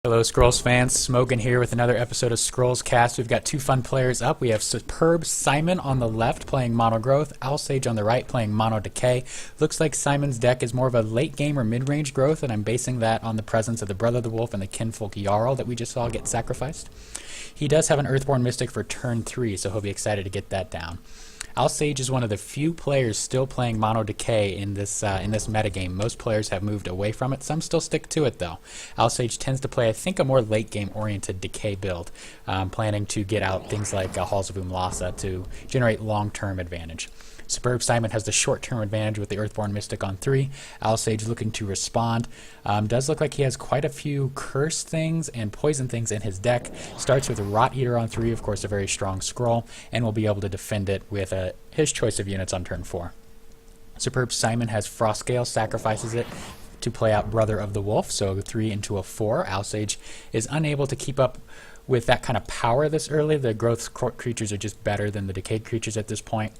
Hello Scrolls fans, Smogan here with another episode of Scrollscast. We've got two fun players up. We have TheSuperbSimone on the left playing Mono Growth, Alsage on the right playing Mono Decay. Looks like Simon's deck is more of a late game or mid-range growth, and I'm basing that on the presence of the Brother of the Wolf and the Kinfolk Jarl that we just saw get sacrificed. He does have an Earthborn Mystic for turn 3, so he'll be excited to get that down. Alsage is one of the few players still playing Mono Decay in this metagame. Most players have moved away from it. Some still stick to it though. Alsage tends to play, I think, a more late game oriented Decay build, planning to get out things like Halls of Umlasa to generate long-term advantage. TheSuperbSimone has the short-term advantage with the Earthborn Mystic on 3. Alsage looking to respond. Does look like he has quite a few curse things and poison things in his deck. Starts with a Rot Eater on 3, of course a very strong scroll, and will be able to defend it with his choice of units on turn 4. TheSuperbSimone has Frostgale, sacrifices it to play out Brother of the Wolf, so a 3 into a 4. Alsage is unable to keep up with that kind of power this early. The growth creatures are just better than the decayed creatures at this point.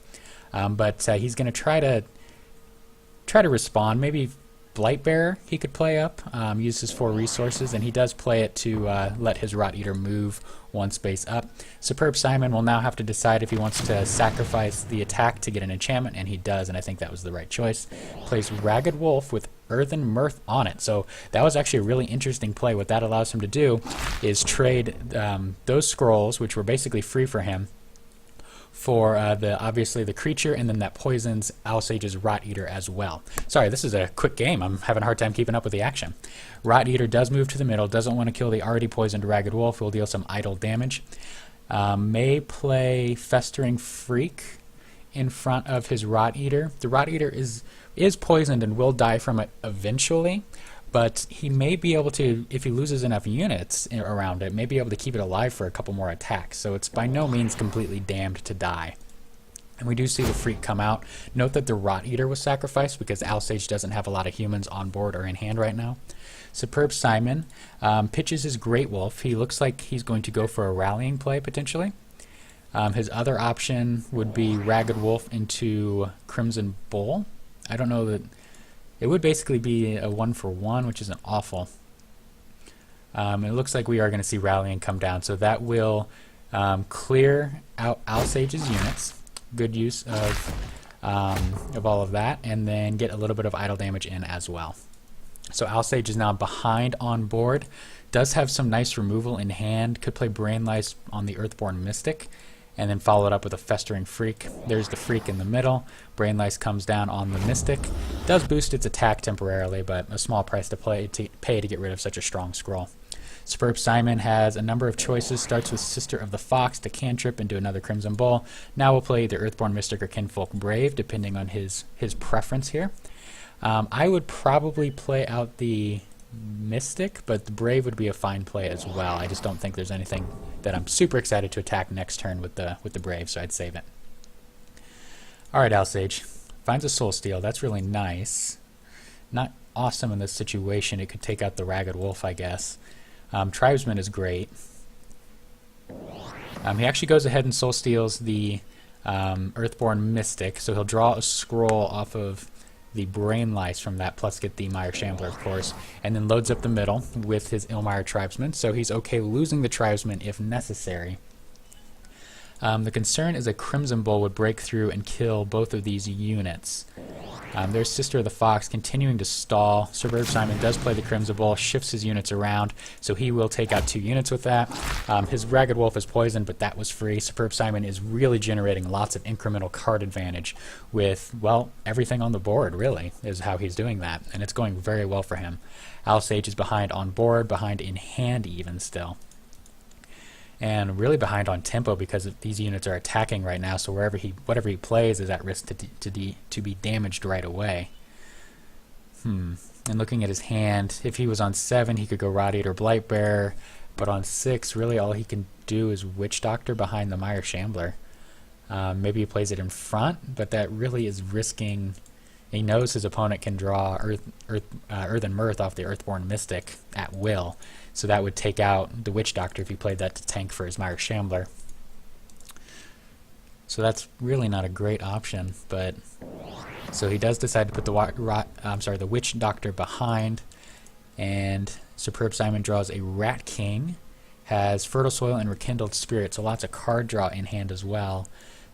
But he's going to try to respond. Maybe Blightbearer he could play up, use his 4 resources, and he does play it to let his Rot Eater move 1 space up. TheSuperbSimone will now have to decide if he wants to sacrifice the attack to get an enchantment, and he does, and I think that was the right choice. Plays Ragged Wolf with Earthen Mirth on it, so that was actually a really interesting play. What that allows him to do is trade those scrolls, which were basically free for him, for obviously the creature, and then that poisons Alsage's Rot Eater as well. Sorry, this is a quick game. I'm having a hard time keeping up with the action. Rot Eater does move to the middle, doesn't want to kill the already poisoned Ragged Wolf, who will deal some idle damage. May play Festering Freak in front of his Rot Eater. The Rot Eater is poisoned and will die from it eventually, but he may be able to, if he loses enough units around it, may be able to keep it alive for a couple more attacks. So it's by no means completely damned to die. And we do see the Freak come out. Note that the Rot Eater was sacrificed because Alsage doesn't have a lot of humans on board or in hand right now. TheSuperbSimone pitches his Great Wolf. He looks like he's going to go for a rallying play potentially. His other option would be Ragged Wolf into Crimson Bull. I don't know that. It would basically be a 1-for-1, which isn't awful. It looks like we are going to see Rallying come down, so that will clear out Alsage's units. Good use of all of that, and then get a little bit of idle damage in as well. So Alsage is now behind on board. Does have some nice removal in hand. Could play Brain Lice on the Earthborn Mystic, and then follow it up with a Festering Freak. There's the Freak in the middle. Brain Lice comes down on the Mystic. Does boost its attack temporarily, but a small price to pay to get rid of such a strong scroll. TheSuperbSimone has a number of choices. Starts with Sister of the Fox to cantrip into another Crimson Bull. Now we'll play either Earthborn Mystic or Kinfolk Brave, depending on his preference here. I would probably play out the Mystic, but the Brave would be a fine play as well. I just don't think there's anything that I'm super excited to attack next turn with the Brave, so I'd save it. Alright, Alsage finds a Soul Steal. That's really nice. Not awesome in this situation. It could take out the Ragged Wolf, I guess. Tribesman is great. He actually goes ahead and Soul Steals the Earthborn Mystic, so he'll draw a scroll off of the Brain Lice from that, plus get the Mire Shambler, of course, and then loads up the middle with his Ilmire Tribesman, so he's okay losing the Tribesman if necessary. The concern is a Crimson Bull would break through and kill both of these units. There's Sister of the Fox continuing to stall. TheSuperbSimone does play the Crimson Bull, shifts his units around, so he will take out 2 units with that. His Ragged Wolf is poisoned, but that was free. TheSuperbSimone is really generating lots of incremental card advantage with, well, everything on the board, really, is how he's doing that, and it's going very well for him. Alsage is behind on board, behind in hand even still, and really behind on tempo because these units are attacking right now, so whatever he plays is at risk to be damaged right away. And looking at his hand, if he was on 7 he could go Rot Eater, Blightbearer, but on 6 really all he can do is Witch Doctor behind the Mire Shambler. Maybe he plays it in front, but that really is risking. He knows his opponent can draw Earthen Mirth off the Earthborn Mystic at will, so that would take out the Witch Doctor if he played that to tank for his Mire Shambler. So that's really not a great option, but so he does decide to put the Witch Doctor behind, and SuperbSimone draws a Rat King, has Fertile Soil and Rekindled Spirit, so lots of card draw in hand as well.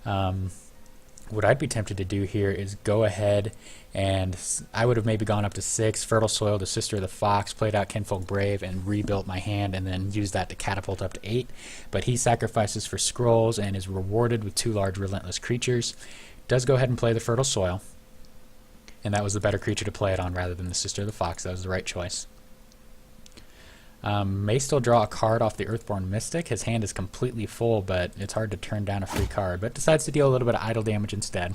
What I'd be tempted to do here is go ahead and I would have maybe gone up to 6, Fertile Soil to Sister of the Fox, played out Kinfolk Brave, and rebuilt my hand, and then used that to catapult up to 8. But he sacrifices for scrolls and is rewarded with 2 large Relentless Creatures. Does go ahead and play the Fertile Soil, and that was the better creature to play it on rather than the Sister of the Fox. That was the right choice. May still draw a card off the Earthborn Mystic. His hand is completely full, but it's hard to turn down a free card, but decides to deal a little bit of idle damage instead.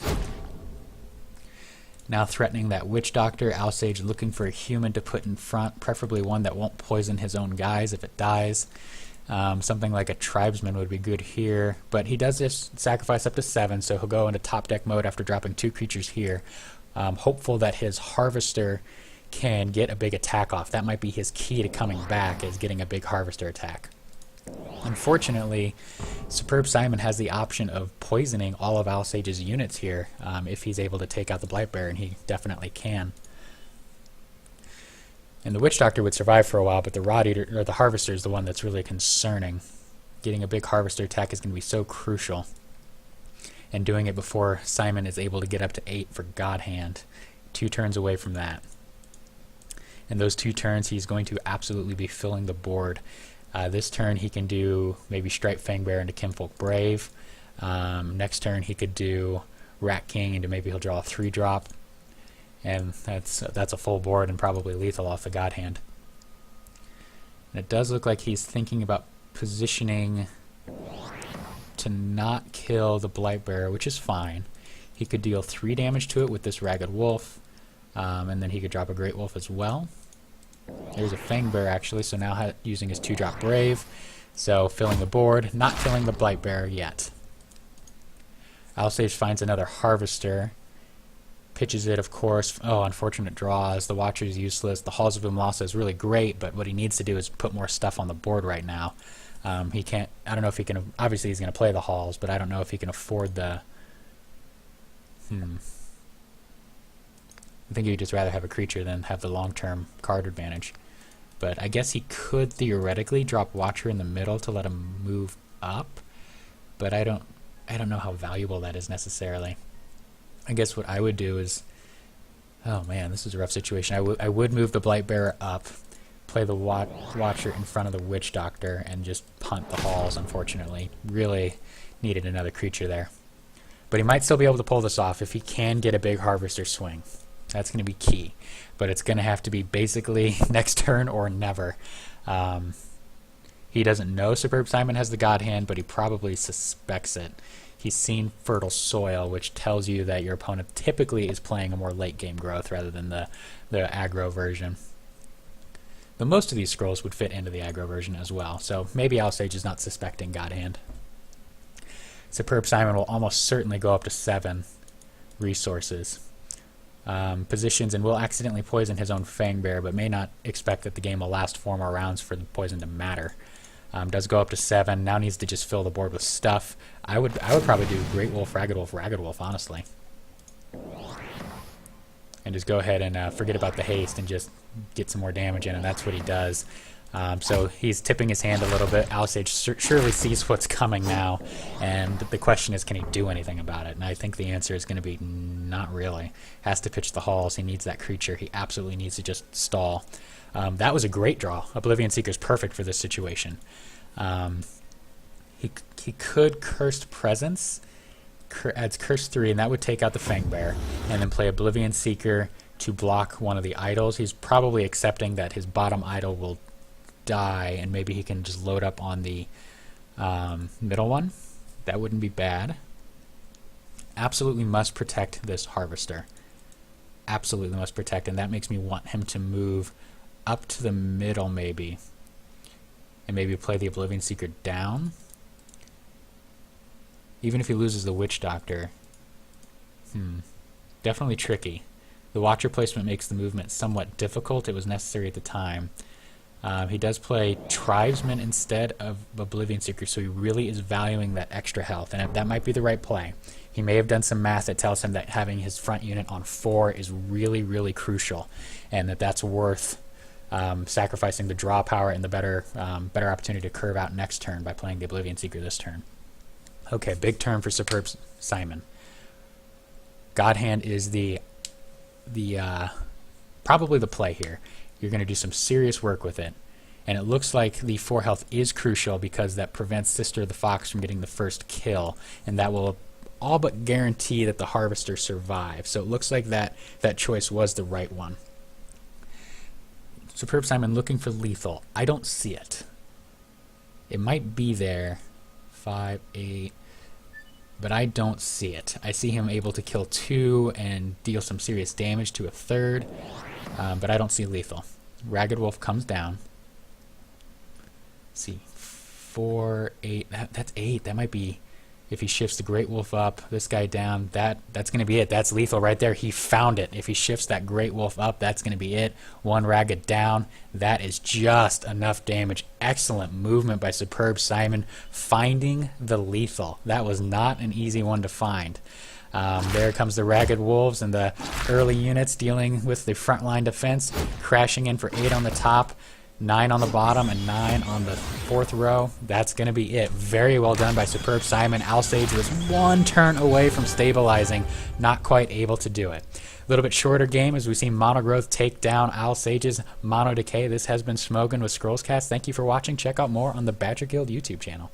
Now threatening that Witch Doctor, Alsage looking for a human to put in front, preferably one that won't poison his own guys if it dies. Something like a Tribesman would be good here, but he does just sacrifice up to 7, so he'll go into top deck mode after dropping 2 creatures here. Hopeful that his Harvester can get a big attack off. That might be his key to coming back, is getting a big Harvester attack. Unfortunately, SuperbSimone has the option of poisoning all of Alsage's units here if he's able to take out the Blightbearer, and he definitely can. And the Witch Doctor would survive for a while, but the Rod Eater, or the Harvester, is the one that's really concerning. Getting a big Harvester attack is going to be so crucial. And doing it before Simon is able to get up to 8 for God Hand. 2 turns away from that. In those 2 turns, he's going to absolutely be filling the board. This turn, he can do maybe Stripe Fangbearer into Kinfolk Brave. Next turn, he could do Rat King into maybe he'll draw a 3-drop. And that's a full board and probably lethal off the God Hand. And it does look like he's thinking about positioning to not kill the Blightbearer, which is fine. He could deal 3 damage to it with this Ragged Wolf, and then he could drop a Great Wolf as well. There's a Fangbearer actually, so now using his 2-drop Brave, so filling the board, not killing the Blightbearer yet. Alsage finds another Harvester, pitches it, of course. Oh, unfortunate draws. The Watcher is useless. The Halls of Umlasa is really great, but what he needs to do is put more stuff on the board right now. He can't, I don't know if he can, obviously he's going to play the Halls, but I don't know if he can afford the, I think he'd just rather have a creature than have the long-term card advantage. But I guess he could theoretically drop Watcher in the middle to let him move up, but I don't know how valuable that is necessarily. I guess what I would do is, oh man, this is a rough situation. I would move the Blightbearer up, play the Watcher in front of the Witch Doctor, and just punt the Halls, unfortunately. Really needed another creature there. But he might still be able to pull this off if he can get a big Harvester swing. That's going to be key. But it's going to have to be basically next turn or never. He doesn't know SuperbSimone has the God Hand, but he probably suspects it. He's seen Fertile Soil, which tells you that your opponent typically is playing a more late game growth rather than the aggro version. But most of these scrolls would fit into the aggro version as well, so maybe Alsage is not suspecting God Hand. SuperbSimone will almost certainly go up to 7 resources. Positions and will accidentally poison his own Fangbearer, but may not expect that the game will last 4 more rounds for the poison to matter. Does go up to 7. Now needs to just fill the board with stuff. I would probably do Great Wolf, Ragged Wolf, honestly. And just go ahead and forget about the haste and just get some more damage in, and that's what he does. So he's tipping his hand a little bit. Alsage surely sees what's coming now, and the question is, can he do anything about it? And I think the answer is going to be not really. Has to pitch the Halls. He needs that creature. He absolutely needs to just stall. That was a great draw. Oblivion Seeker's perfect for this situation. He could Cursed Presence, adds Curse 3, and that would take out the Fangbearer, and then play Oblivion Seeker to block one of the idols. He's probably accepting that his bottom idol will die, and maybe he can just load up on the middle one. That wouldn't be bad. Absolutely must protect this Harvester. Absolutely must protect, and that makes me want him to move up to the middle maybe, and maybe play the Oblivion Seeker down. Even if he loses the Witch Doctor, definitely tricky. The Watcher placement makes the movement somewhat difficult. It was necessary at the time. He does play Tribesman instead of Oblivion Seeker, so he really is valuing that extra health, and that might be the right play. He may have done some math that tells him that having his front unit on 4 is really, really crucial, and that's worth sacrificing the draw power and the better opportunity to curve out next turn by playing the Oblivion Seeker this turn. Okay, big turn for Superb Simon. God Hand is the probably the play here. You're going to do some serious work with it. And it looks like the 4 health is crucial because that prevents Sister of the Fox from getting the first kill. And that will all but guarantee that the Harvester survives. So it looks like that choice was the right one. Superb Simon looking for lethal. I don't see it. It might be there. 5, 8. But I don't see it. I see him able to kill 2 and deal some serious damage to a 3rd. But I don't see lethal. Ragged Wolf comes down. Let's see. 4, 8. That's 8. That might be... If he shifts the Great Wolf up, this guy down, that's going to be it. That's lethal right there. He found it. If he shifts that Great Wolf up, that's going to be it. 1 Ragged down. That is just enough damage. Excellent movement by Superb Simon, finding the lethal. That was not an easy one to find. There comes the Ragged Wolves and the early units dealing with the frontline defense, crashing in for 8 on the top. 9 on the bottom and 9 on the 4th row. That's going to be it. Very well done by Superb Simon. Alsage was 1 turn away from stabilizing, not quite able to do it. A little bit shorter game as we see Mono Growth take down Alsage's Mono Decay. This has been Smogan with Scrollscast. Thank you for watching. Check out more on the Badger Guild YouTube channel.